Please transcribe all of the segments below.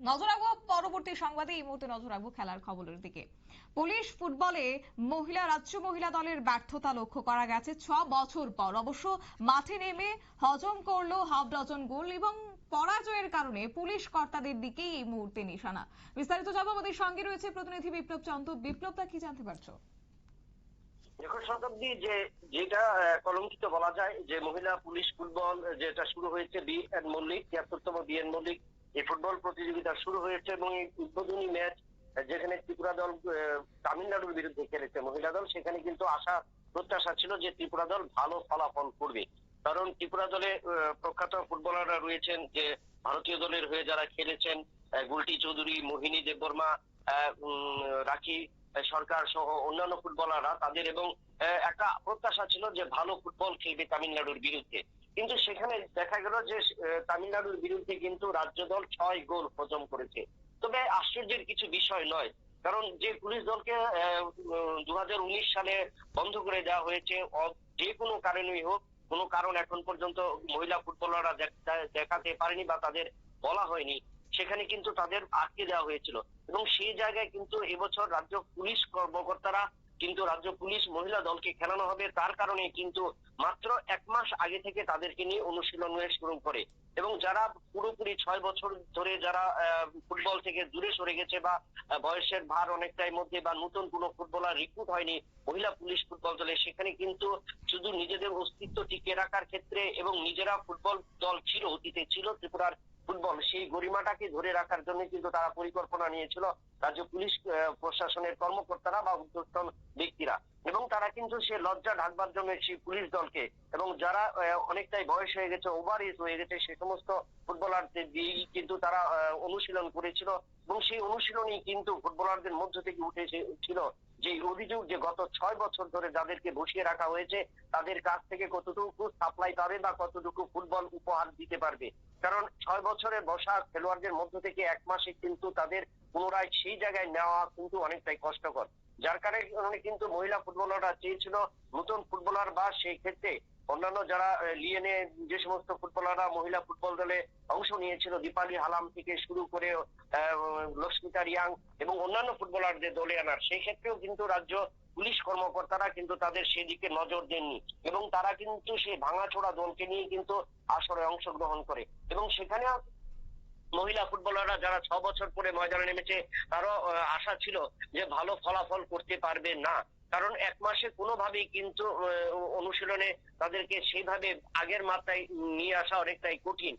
নজর রাখবো পরবর্তী সংবাদে। এই মুহূর্তে নজর রাখবো খেলার খবরের দিকে। পুলিশ ফুটবলে রাজ্য মহিলা দলের ব্যর্থতা লক্ষ্য করা গেছে 6 বছর পর। অবশ্য মাঠে নেমে হজম করলো হাফ ডজন গোল এবং পরাজয়ের কারণে পুলিশ কর্তাদের দিকেই এই মুহূর্তে নিশানা। বিস্তারিত জানবো, আমাদের সঙ্গে রয়েছে প্রতিনিধি বিপ্লব চন্দ্র। বিপ্লবটা কি জানতে পারছো? দেখো শতাব্দী, যেটা কলঙ্কিত বলা যায় যে মহিলা পুলিশ ফুটবল যেটা শুরু হয়েছে বি.এন. মল্লিক ৭৩তম বি.এন. মল্লিক এই ফুটবল প্রতিযোগিতা শুরু হয়েছে এবং এই উদ্বোধনী ম্যাচ যেখানে ত্রিপুরা দল তামিলনাড়ুর বিরুদ্ধে খেলেছে মহিলা দল, সেখানে কিন্তু আশা প্রত্যাশা ছিল যে ত্রিপুরা দল ভালো ফলাফল করবে। কারণ ত্রিপুরা দলে প্রখ্যাত ফুটবলাররা রয়েছেন, যে ভারতীয় দলের হয়ে যারা খেলেছেন, গুলটি চৌধুরী, মোহিনী দেববর্মা, রাখি সরকার সহ অন্যান্য ফুটবলাররা, তাদের এবং একটা প্রত্যাশা ছিল যে ভালো ফুটবল খেলবে তামিলনাড়ুর বিরুদ্ধে। কিন্তু সেখানে দেখা গেল যে তামিলনাড়ুর বিরুদ্ধে কিন্তু রাজ্য দল 6 গোল হজম করেছে। তবে আশ্চর্যের কিছু বিষয় নয়, কারণ যে পুলিশ দলকে 2019 সালে বন্ধ করে দেওয়া হয়েছে, যে কোনো কারণেই হোক, কোনো কারণ এখন পর্যন্ত মহিলা ফুটবলাররা দেখাতে পারেনি বা তাদের বলা হয়নি, সেখানে কিন্তু তাদের আটকে দেওয়া হয়েছিল। এবং সেই জায়গায় কিন্তু এবছর রাজ্য পুলিশ কর্মকর্তারা কিন্তু রাজ্য পুলিশ মহিলা দলকে খেলানো হবে, তার কারণে কিন্তু মাত্র 1 মাস আগে থেকে তাদেরকে নিয়ে অনুশীলন শুরু করে। এবং যারা পুরোপুরি 6 বছর ধরে যারা ফুটবল থেকে দূরে সরে গেছে বা বয়সের ভার অনেকটাই মধ্যে বা নতুন কোনো ফুটবলার রিক্রুট হয়নি মহিলা পুলিশ ফুটবল দলে, সেখানে কিন্তু শুধু নিজেদের অস্তিত্ব টিকিয়ে রাখার ক্ষেত্রে এবং নিজেরা ফুটবল দল ছিল, অতীতে ছিল ত্রিপুরার ফুটবল, সেই গরিমাটাকে ধরে রাখার জন্য কিন্তু তারা পরিকল্পনা নিয়েছিল রাজ্য পুলিশ প্রশাসনের কর্মকর্তারা বা উদ্যোক্তন ব্যক্তিরা। এবং তারা কিন্তু সে লজ্জা ঢাকবার জন্য সেই পুলিশ দলকে এবং যারা অনেকটাই বয়স হয়ে গেছে, ওভার এজ হয়ে গেছে, সে সমস্ত ফুটবলারদের দিয়েই কিন্তু তারা অনুশীলন করেছিল। এবং সেই অনুশীলনই কিন্তু ফুটবলারদের মধ্য থেকে উঠেছিল যে অভিযোগ যে গত 6 বছর ধরে যাদেরকে বসিয়ে রাখা হয়েছে তাদের কাছ থেকে কতটুকু সাপ্লাই পাবে বা কতটুকু ফুটবল উপহার দিতে পারবে। কারণ 6 বছরে বসা খেলোয়াড়দের মধ্য থেকে 1 মাসে কিন্তু তাদের পুনরায় সেই জায়গায় নেওয়া কিন্তু অনেকটাই কষ্টকর। যার কারণে কিন্তু মহিলা ফুটবলাররা চেয়েছিল নতুন ফুটবলার বা সেই ক্ষেত্রে অন্যান্য যারা লিয়েনে যে সমস্ত ফুটবলাররা মহিলা ফুটবল দলে অংশ নিয়েছিল, দীপালি হালাম থেকে শুরু করে লক্ষ্মিতা রিয়াং এবং অন্যান্য ফুটবলারদের দলে আনার, সেই ক্ষেত্রেও কিন্তু রাজ্য পুলিশ কর্মকর্তারা কিন্তু তাদের সেদিকে নজর দেননি এবং তারা কিন্তু সেই ভাঙাচোরা দলকে নিয়ে কিন্তু আসরে অংশগ্রহণ করে। এবং সেখানে মহিলা ফুটবলাররা যারা 6 বছর পরে ময়দানে নেমেছে, তারও আশা ছিল যে ভালো ফলাফল করতে পারবে না। কারণ 1 মাসে কোনোভাবেই কিন্তু অনুশীলনে তাদেরকে সেইভাবে আগের মাত্রায় নিয়ে আসা অনেকটাই কঠিন।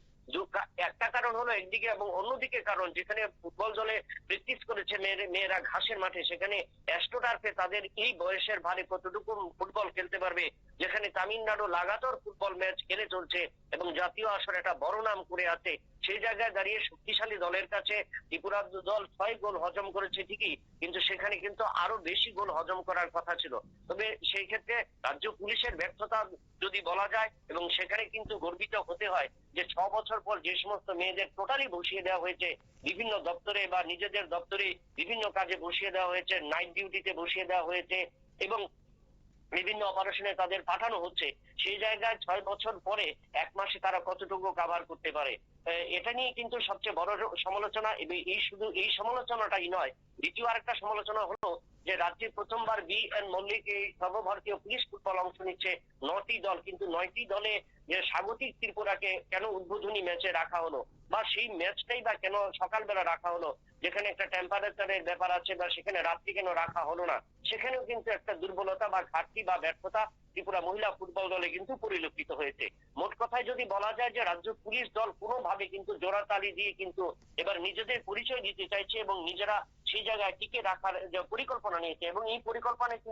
একটা কারণ হলো একদিকে, এবং অন্যদিকে কারণ যেখানে ফুটবল দলে প্র্যাকটিস করেছে মেয়েরা ঘাসের মাঠে, সেখানে অ্যাস্ট্রোটার্ফে তাদের এই বয়সের ভারে কতটুকু ফুটবল খেলতে পারবে, যেখানে তামিলনাড়ু লাগাতার ফুটবল ম্যাচ খেলে চলছে এবং জাতীয় আসরে একটা বড় নাম করে আছে। সেই জায়গায় দাঁড়িয়ে শক্তিশালী দলের কাছে ত্রিপুরা দল 6 গোল হজম করেছে ঠিকই, কিন্তু সেখানে কিন্তু আরো বেশি গোল হজম করার কথা ছিল। তবে সেই ক্ষেত্রে রাজ্য পুলিশের ব্যর্থতা যদি বলা যায়, এবং সেখানে কিন্তু গর্বিত হতে হয় যে 6 বছর পর যে সমস্ত মেয়েদের টোটালি বসিয়ে দেওয়া হয়েছে বিভিন্ন দপ্তরে বা নিজেদের দপ্তরে বিভিন্ন কাজে বসিয়ে দেওয়া হয়েছে, নাইট ডিউটিতে বসিয়ে দেওয়া হয়েছে এবং বিভিন্ন অপারেশনে তাদের পাঠানো হচ্ছে, সেই জায়গায় 6 বছর পরে 1 মাসে তারা কতটুকু কভার করতে পারে, এটা নিয়ে কিন্তু সবচেয়ে বড় সমালোচনা। এবং শুধু এই সমালোচনাটাই নয়, দ্বিতীয় আরেকটা সমালোচনা হলো যে রাজ্যে প্রথমবার বি.এন. মল্লিক এই সর্বভারতীয় পুলিশ ফুটবল অংশ নিচ্ছে 9টি দল, কিন্তু 9টি দলে যে স্বাগতিক ত্রিপুরাকে কেন উদ্বোধনী ম্যাচে রাখা হলো বা সেই ম্যাচটাই বা কেন সকালবেলা রাখা হলো, যেখানে একটা টেম্পারেচারের ব্যাপার আছে, বা সেখানে রাত্রি কেন রাখা হলো না, সেখানেও কিন্তু একটা দুর্বলতা বা ঘাটতি বা ব্যর্থতা ত্রিপুরা মহিলা ফুটবল দলে কিন্তু পরিলক্ষিত হয়েছে। মোট কথায় যদি বলা যায় যে রাজ্য পুলিশ দল কোনোভাবে কিন্তু জোড়াতালি দিয়ে কিন্তু এবার নিজেদের পরিচয় দিতে চাইছে এবং নিজেরা সেই জায়গায় টিকে রাখার যে পরিকল্পনা নিয়েছে, এবং এই পরিকল্পনায়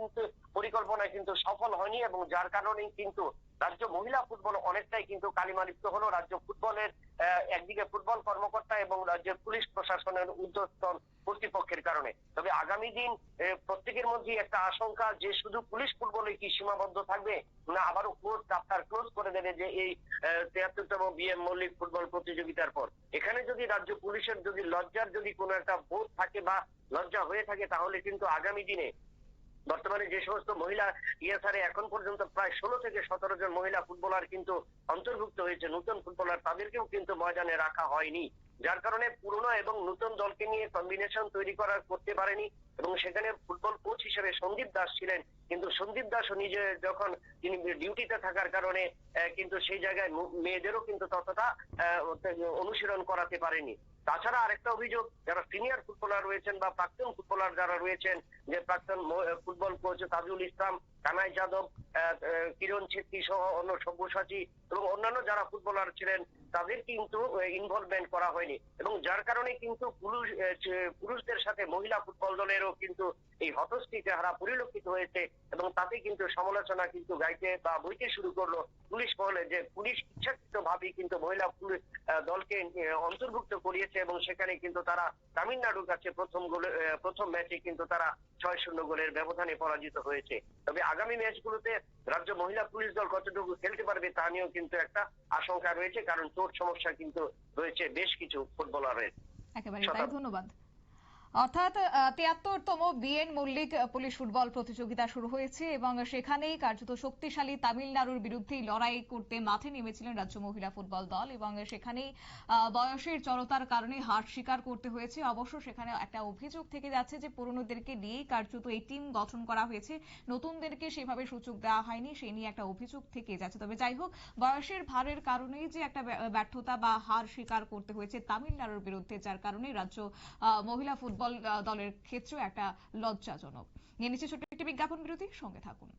কিন্তু সফল হয়নি। এবং যার কারণেই কিন্তু রাজ্য মহিলা ফুটবল অনেকটাই কিন্তু কালিমালিপ্ত হলো রাজ্য ফুটবলের একদিকে ফুটবল কর্মকর্তা এবং রাজ্যের পুলিশ প্রশাসনের উদ্যোক্তন কর্তৃপক্ষের কারণে। তবে আগামী দিন প্রত্যেকের মধ্যে একটা আশঙ্কা যে শুধু পুলিশ ফুটবলে কি সীমাবদ্ধ থাকবে, না আবারও চাপ্টার ক্লোজ করে দেবে যে এই 73তম বি.এন. মল্লিক ফুটবল প্রতিযোগিতার পর। এখানে যদি রাজ্য পুলিশের যদি লজ্জার যদি কোনো একটা বোধ থাকে বা লজ্জা হয়ে থাকে, তাহলে কিন্তু আগামী দিনে বর্তমানে যে সমস্ত মহিলা ইএসআর এখন পর্যন্ত প্রায় 16 থেকে 17 জন মহিলা ফুটবলার কিন্তু অন্তর্ভুক্ত হয়েছে, নতুন ফুটবলার, তাদেরকেও কিন্তু ময়দানে রাখা হয়নি। যার কারণে পুরনো এবং নতুন দলকে নিয়ে কম্বিনেশন তৈরি করতে পারেনি। এবং সেখানে ফুটবল কোচ হিসেবে সন্দীপ দাস ছিলেন, কিন্তু সন্দীপ দাসও নিজে যখন তিনি ডিউটিতে থাকার কারণে কিন্তু সেই জায়গায় মেয়েদেরও কিন্তু ততটা অনুশীলন করাতে পারেনি। তাছাড়া আরেকটা অভিযোগ, যারা সিনিয়র ফুটবলার রয়েছেন বা প্রাক্তন ফুটবলার যারা রয়েছেন, যে প্রাক্তন ফুটবল কোচ তাজুল ইসলাম, কানাই যাদব, কিরণ ছেত্রী সহ অন্য সব্যসাচী এবং অন্যান্য যারা ফুটবলার ছিলেন তাদের কিন্তু ইনভলভমেন্ট করা হয়নি। এবং যার কারণে কিন্তু পুরুষদের সাথে মহিলা ফুটবল দলেরও কিন্তু এই হতশ্রী চেহারা পরিলক্ষিত হয়েছে। এবং তাতে কিন্তু সমালোচনা কিন্তু গাইতে বা বইতে শুরু করলো পুলিশ মহলে, যে পুলিশ ইচ্ছাকৃত ভাবে কিন্তু মহিলা দলকে অন্তর্ভুক্ত করিয়েছে এবং সেখানে কিন্তু তারা তামিলনাড়ুর কাছে প্রথম ম্যাচে কিন্তু তারা 6-0 গোলের ব্যবধানে পরাজিত হয়েছে। তবে আগামী ম্যাচগুলোতে রাজ্য মহিলা পুলিশ দল কতটুকু খেলতে পারবে তা নিয়েও কিন্তু একটা আশঙ্কা রয়েছে, কারণ চোট সমস্যা কিন্তু রয়েছে বেশ কিছু ফুটবলারের। একেবারে তাই, ধন্যবাদ। অর্থাৎ ৭৩তম বিএন মল্লিক পুলিশ ফুটবল প্রতিযোগিতা শুরু হয়েছে এবং সেখানেই কার্যত শক্তিশালী তামিলনাড়ুর বিরুদ্ধে লড়াই করতে মাঠে নেমেছিলেন রাজ্য মহিলা ফুটবল দল এবং সেখানেই বয়সের জড়তার কারণে হার স্বীকার করতে হয়েছে। অবশ্য সেখানে একটা অভিযোগ থেকে যাচ্ছে যে পুরনোদেরকে নিয়েই কার্যত এই টিম গঠন করা হয়েছে, নতুনদেরকে সেভাবে সুযোগ দেওয়া হয়নি, সেই নিয়ে একটা অভিযোগ থেকে যাচ্ছে। তবে যাই হোক, বয়সের ভারের কারণেই যে একটা ব্যর্থতা বা হার স্বীকার করতে হয়েছে তামিলনাড়ুর বিরুদ্ধে, যার কারণে রাজ্য মহিলা ফুটবল দলের ক্ষেত্রেও একটা লজ্জাজনক। নিয়ে নিচ্ছে ছোট্ট একটি বিজ্ঞাপন বিরতি, সঙ্গে থাকুন।